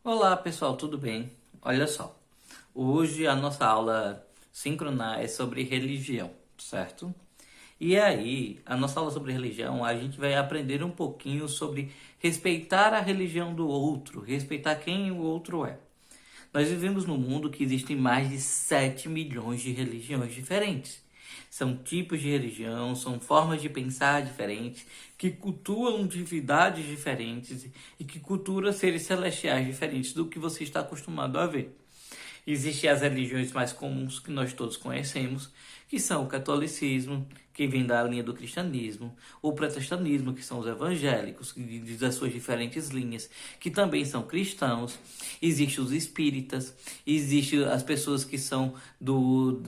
Olá pessoal, tudo bem? Olha só, hoje a nossa aula síncrona é sobre religião, certo? E aí, a nossa aula sobre religião, a gente vai aprender um pouquinho sobre respeitar a religião do outro, respeitar quem o outro é. Nós vivemos num mundo que existem mais de 7 milhões de religiões diferentes. São tipos de religião, são formas de pensar diferentes, que cultuam divindades diferentes e que cultuam seres celestiais diferentes do que você está acostumado a ver. Existem as religiões mais comuns que nós todos conhecemos, que são o catolicismo, que vem da linha do cristianismo, o protestantismo, que são os evangélicos, das suas diferentes linhas, que também são cristãos. Existem os espíritas, existem as pessoas que são do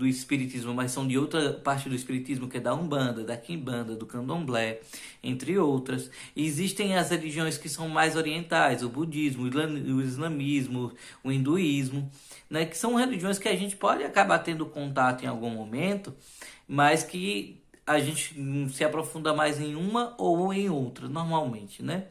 espiritismo, mas são de outra parte do espiritismo, que é da Umbanda, da Quimbanda, do Candomblé, entre outras. E existem as religiões que são mais orientais, o budismo, o islamismo, o hinduísmo, né, que são religiões que a gente pode acabar tendo contato em algum momento, mas que a gente se aprofunda mais em uma ou em outra, normalmente, né?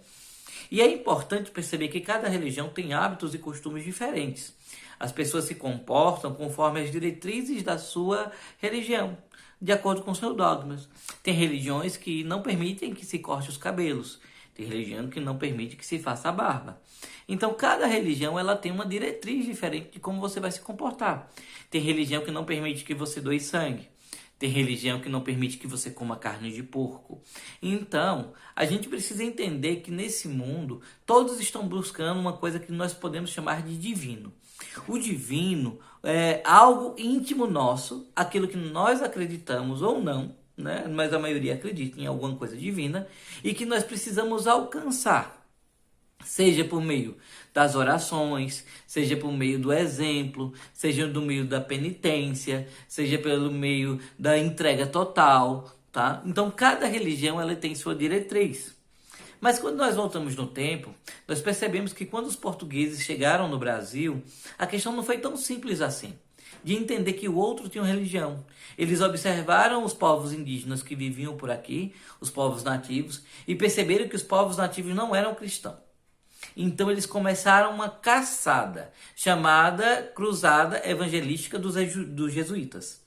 E é importante perceber que cada religião tem hábitos e costumes diferentes. As pessoas se comportam conforme as diretrizes da sua religião, de acordo com seus dogmas. Tem religiões que não permitem que se corte os cabelos. Tem religião que não permite que se faça a barba. Então, cada religião ela tem uma diretriz diferente de como você vai se comportar. Tem religião que não permite que você doe sangue. Tem religião que não permite que você coma carne de porco. Então, a gente precisa entender que nesse mundo, todos estão buscando uma coisa que nós podemos chamar de divino. O divino é algo íntimo nosso, aquilo que nós acreditamos ou não, né? Mas a maioria acredita em alguma coisa divina, e que nós precisamos alcançar. Seja por meio das orações, seja por meio do exemplo, seja do meio da penitência, seja pelo meio da entrega total, tá? Então, cada religião ela tem sua diretriz. Mas quando nós voltamos no tempo, nós percebemos que quando os portugueses chegaram no Brasil, a questão não foi tão simples assim, de entender que o outro tinha uma religião. Eles observaram os povos indígenas que viviam por aqui, os povos nativos, e perceberam que os povos nativos não eram cristãos. Então eles começaram uma caçada, chamada Cruzada Evangelística dos Jesuítas.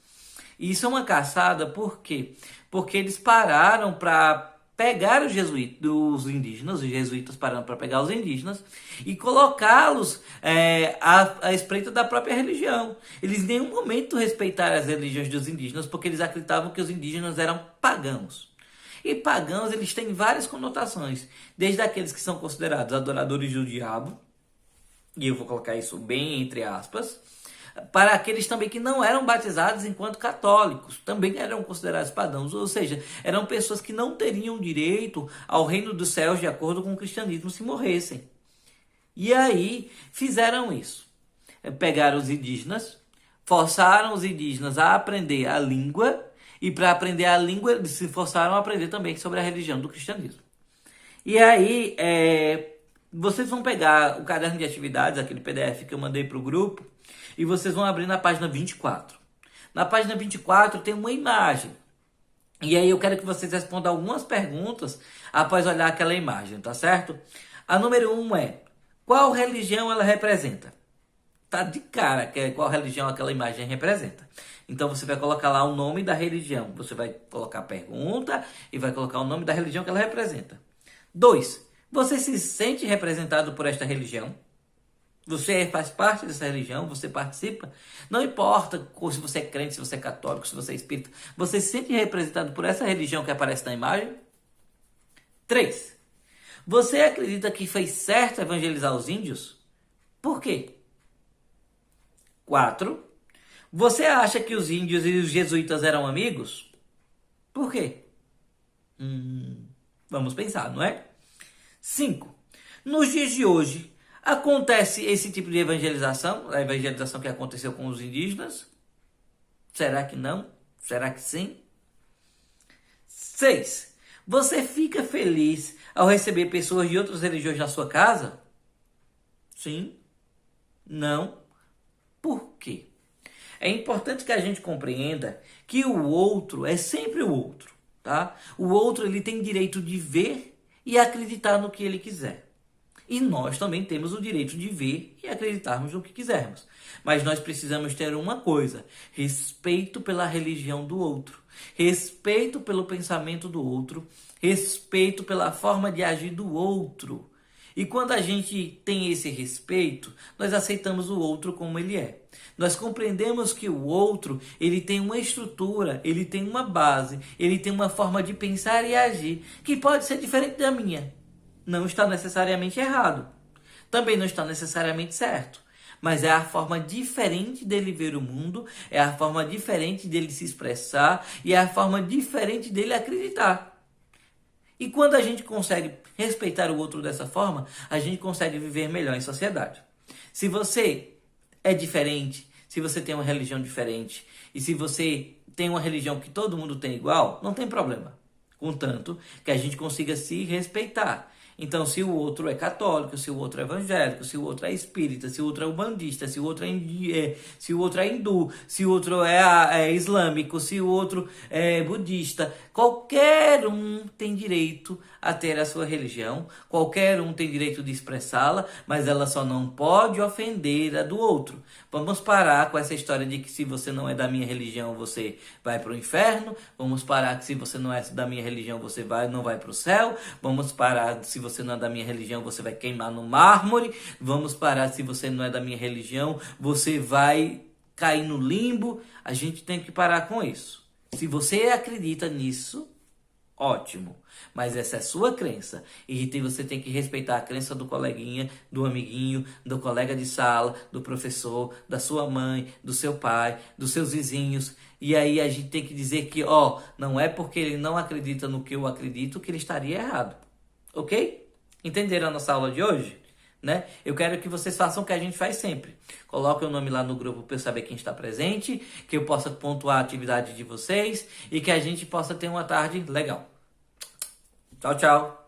E isso é uma caçada por quê? Porque eles pararam para pegar os jesuítas, os indígenas, os jesuítas pararam para pegar os indígenas e colocá-los à espreita da própria religião. Eles em nenhum momento respeitaram as religiões dos indígenas, porque eles acreditavam que os indígenas eram pagãos. E pagãos, eles têm várias conotações, desde aqueles que são considerados adoradores do diabo, e eu vou colocar isso bem entre aspas, para aqueles também que não eram batizados enquanto católicos, também eram considerados pagãos, ou seja, eram pessoas que não teriam direito ao reino dos céus de acordo com o cristianismo se morressem. E aí fizeram isso. Pegaram os indígenas, forçaram os indígenas a aprender a língua, e para aprender a língua, eles se forçaram a aprender também sobre a religião do cristianismo. E aí, vocês vão pegar o caderno de atividades, aquele PDF que eu mandei para o grupo, e vocês vão abrir na página 24. Na página 24 tem uma imagem. E aí eu quero que vocês respondam algumas perguntas após olhar aquela imagem, tá certo? A número 1 é: qual religião ela representa? Tá de cara que qual religião aquela imagem representa. Então você vai colocar lá o nome da religião. Você vai colocar a pergunta e vai colocar o nome da religião que ela representa. 2. Você se sente representado por esta religião? Você faz parte dessa religião? Você participa? Não importa se você é crente, se você é católico, se você é espírita. Você se sente representado por essa religião que aparece na imagem? 3. Você acredita que foi certo evangelizar os índios? Por quê? 4. Você acha que os índios e os jesuítas eram amigos? Por quê? Vamos pensar, não é? 5. Nos dias de hoje, acontece esse tipo de evangelização? A evangelização que aconteceu com os indígenas? Será que não? Será que sim? 6. Você fica feliz ao receber pessoas de outras religiões na sua casa? Sim? Não? Por quê? É importante que a gente compreenda que o outro é sempre o outro, tá? O outro ele tem direito de ver e acreditar no que ele quiser. E nós também temos o direito de ver e acreditarmos no que quisermos. Mas nós precisamos ter uma coisa: respeito pela religião do outro, respeito pelo pensamento do outro, respeito pela forma de agir do outro. E quando a gente tem esse respeito, nós aceitamos o outro como ele é. Nós compreendemos que o outro, ele tem uma estrutura, ele tem uma base, ele tem uma forma de pensar e agir que pode ser diferente da minha. Não está necessariamente errado. Também não está necessariamente certo. Mas é a forma diferente dele ver o mundo, é a forma diferente dele se expressar e é a forma diferente dele acreditar. E quando a gente consegue respeitar o outro dessa forma, a gente consegue viver melhor em sociedade. Se você é diferente, se você tem uma religião diferente e se você tem uma religião que todo mundo tem igual, não tem problema. Contanto que a gente consiga se respeitar. Então, se o outro é católico, se o outro é evangélico, se o outro é espírita, se o outro é umbandista, se o outro é hindu, se o outro é islâmico, se o outro é budista, qualquer um tem direito a ter a sua religião, qualquer um tem direito de expressá-la, mas ela só não pode ofender a do outro. Vamos parar com essa história de que se você não é da minha religião, você vai para o inferno. Vamos parar que se você não é da minha religião, você não vai para o céu. Vamos parar se você não é da minha religião, você vai queimar no mármore. Vamos parar se você não é da minha religião, você vai cair no limbo. A gente tem que parar com isso. Se você acredita nisso, ótimo, mas essa é sua crença e você tem que respeitar a crença do coleguinha, do amiguinho, do colega de sala, do professor, da sua mãe, do seu pai, dos seus vizinhos. E aí a gente tem que dizer que, não é porque ele não acredita no que eu acredito que ele estaria errado, ok? Entenderam a nossa aula de hoje? Né? Eu quero que vocês façam o que a gente faz sempre. Coloquem o nome lá no grupo para eu saber quem está presente, que eu possa pontuar a atividade de vocês e que a gente possa ter uma tarde legal. Tchau, tchau.